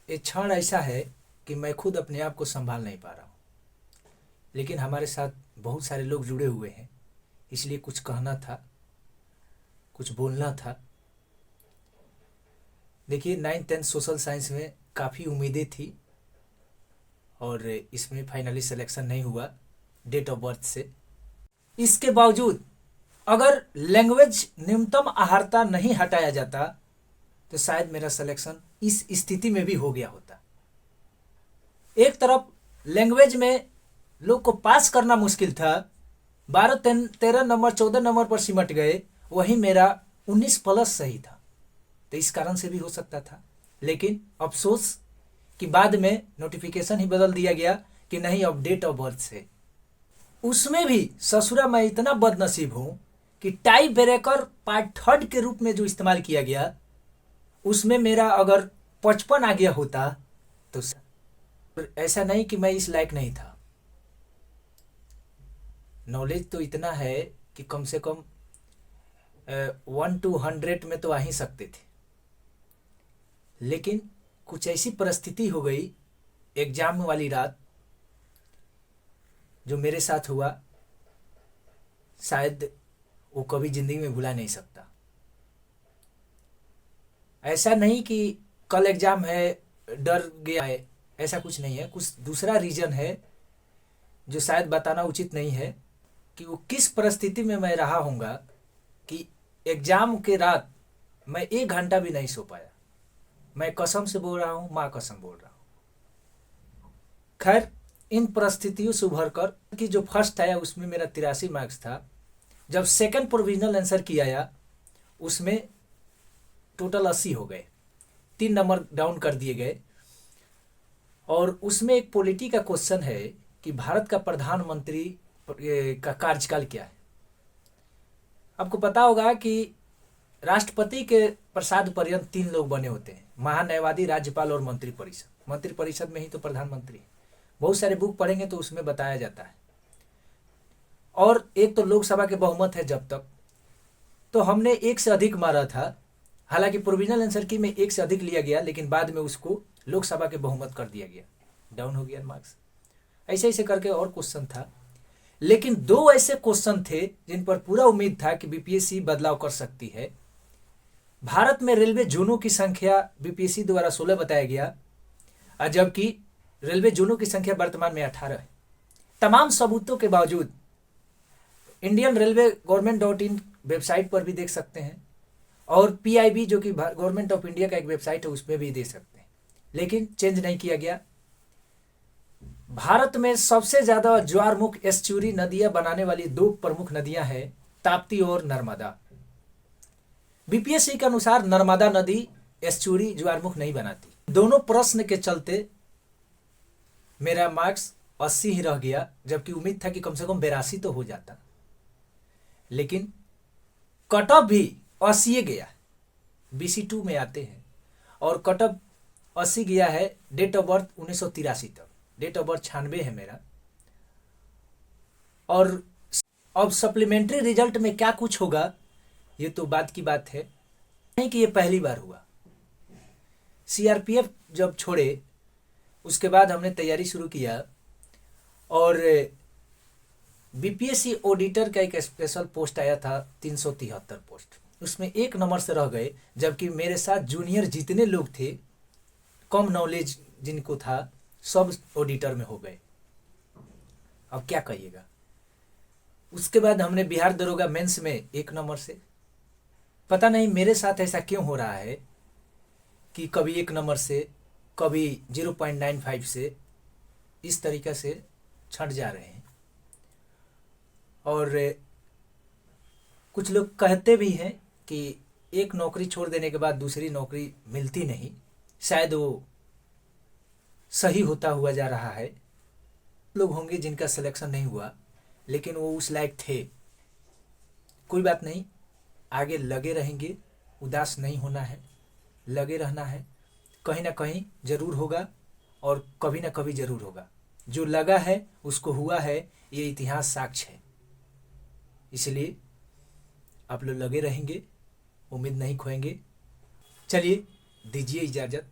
ये क्षण ऐसा है कि मैं खुद अपने आप को संभाल नहीं पा रहा हूँ, लेकिन हमारे साथ बहुत सारे लोग जुड़े हुए हैं, इसलिए कुछ कहना था, कुछ बोलना था। देखिए 9th-10th सोशल साइंस में काफ़ी उम्मीदें थी और इसमें फाइनली सिलेक्शन नहीं हुआ डेट ऑफ बर्थ से। इसके बावजूद अगर लैंग्वेज न्यूनतम अहार्ता नहीं हटाया जाता तो शायद मेरा सिलेक्शन इस स्थिति में भी हो गया होता। एक तरफ लैंग्वेज में लोग को पास करना मुश्किल था, 12-13 नंबर 14 नंबर पर सिमट गए, वहीं मेरा 19+ सही था, तो इस कारण से भी हो सकता था। लेकिन अफसोस कि बाद में नोटिफिकेशन ही बदल दिया गया कि नहीं अब डेट ऑफ बर्थ से। उसमें भी ससुरा मैं इतना बदनसीब हूँ कि टाई ब्रेकर पार्ट 3 के रूप में जो इस्तेमाल किया गया उसमें मेरा अगर 55 आ गया होता तो ऐसा नहीं कि मैं इस लायक नहीं था। नॉलेज तो इतना है कि कम से कम 1 to 100 में तो आ ही सकते थे, लेकिन कुछ ऐसी परिस्थिति हो गई एग्जाम वाली रात जो मेरे साथ हुआ, शायद वो कभी जिंदगी में भुला नहीं सकता। ऐसा नहीं कि कल एग्जाम है डर गया है, ऐसा कुछ नहीं है। कुछ दूसरा रीजन है जो शायद बताना उचित नहीं है कि वो किस परिस्थिति में मैं रहा हूँगा कि एग्जाम के रात मैं 1 घंटा भी नहीं सो पाया। मैं कसम से बोल रहा हूँ, माँ कसम बोल रहा हूँ। खैर, इन परिस्थितियों से उभर कर कि जो फर्स्ट आया उसमें मेरा 83 मार्क्स था। जब सेकंड प्रोविजनल आंसर की आया उसमें टोटल 80 हो गए, 3 नंबर डाउन कर दिए गए। और उसमें एक पॉलिटी का क्वेश्चन है कि भारत का प्रधानमंत्री का कार्यकाल क्या है। आपको पता होगा कि राष्ट्रपति के प्रसाद पर्यंत 3 लोग बने होते हैं, महान्यायवादी, राज्यपाल और मंत्रिपरिषद। मंत्रिपरिषद में ही तो प्रधानमंत्री है। बहुत सारे बुक पढ़ेंगे तो उसमें बताया जाता है। और एक तो लोकसभा के बहुमत है जब तक, तो हमने 1 से अधिक मारा था। हालांकि प्रोविजनल आंसर की में 1 से अधिक लिया गया, लेकिन बाद में उसको लोकसभा के बहुमत कर दिया गया, डाउन हो गया मार्क्स। ऐसे ऐसे करके और क्वेश्चन था, लेकिन 2 ऐसे क्वेश्चन थे जिन पर पूरा उम्मीद था कि बीपीएससी बदलाव कर सकती है। भारत में रेलवे जोनों की संख्या बीपीएससी द्वारा 16 बताया गया, जबकि रेलवे जोनों की संख्या वर्तमान में 18 है। तमाम सबूतों के बावजूद इंडियन रेलवे गवर्नमेंट.in वेबसाइट पर भी देख सकते हैं, और पीआईबी जो कि गवर्नमेंट ऑफ इंडिया का एक वेबसाइट है उसमें भी देख सकते हैं, लेकिन चेंज नहीं किया गया। भारत में सबसे ज्यादा ज्वारमुख एस्चुरी नदियां बनाने वाली 2 प्रमुख नदियां हैं, ताप्ती और नर्मदा। बीपीएससी के अनुसार नर्मदा नदी एस्चुरी ज्वारमुख नहीं बनाती। दोनों प्रश्न के चलते मेरा मार्क्स 80 ही रह गया, जबकि उम्मीद था कि कम से कम 82 तो हो जाता। लेकिन कट ऑफ भी 80 गया, BC2 में आते हैं, और कट ऑफ 80 गया है। डेट ऑफ बर्थ 1983 तक, डेट ऑफ बर्थ 96 है मेरा। और अब सप्लीमेंट्री रिजल्ट में क्या कुछ होगा ये तो बात की बात है, नहीं कि ये पहली बार हुआ। सीआरपीएफ जब छोड़े उसके बाद हमने तैयारी शुरू किया, और बीपीएससी ऑडिटर का एक स्पेशल पोस्ट आया था 373 पोस्ट, उसमें 1 नंबर से रह गए, जबकि मेरे साथ जूनियर जितने लोग थे, कम नॉलेज जिनको था, सब ऑडिटर में हो गए। अब क्या कहिएगा। उसके बाद हमने बिहार दरोगा मेंस में 1 नंबर से, पता नहीं मेरे साथ ऐसा क्यों हो रहा है कि कभी 1 नंबर से, कभी 0.95 से, इस तरीक़े से छंट जा रहे हैं। और कुछ लोग कहते भी हैं कि एक नौकरी छोड़ देने के बाद दूसरी नौकरी मिलती नहीं, शायद वो सही होता हुआ जा रहा है। लोग होंगे जिनका सिलेक्शन नहीं हुआ, लेकिन वो उस लायक थे। कोई बात नहीं, आगे लगे रहेंगे, उदास नहीं होना है, लगे रहना है। कहीं ना कहीं जरूर होगा और कभी ना कभी जरूर होगा। जो लगा है उसको हुआ है, ये इतिहास साक्ष्य है। इसलिए आप लोग लगे रहेंगे, उम्मीद नहीं खोएंगे। चलिए दीजिए इजाज़त।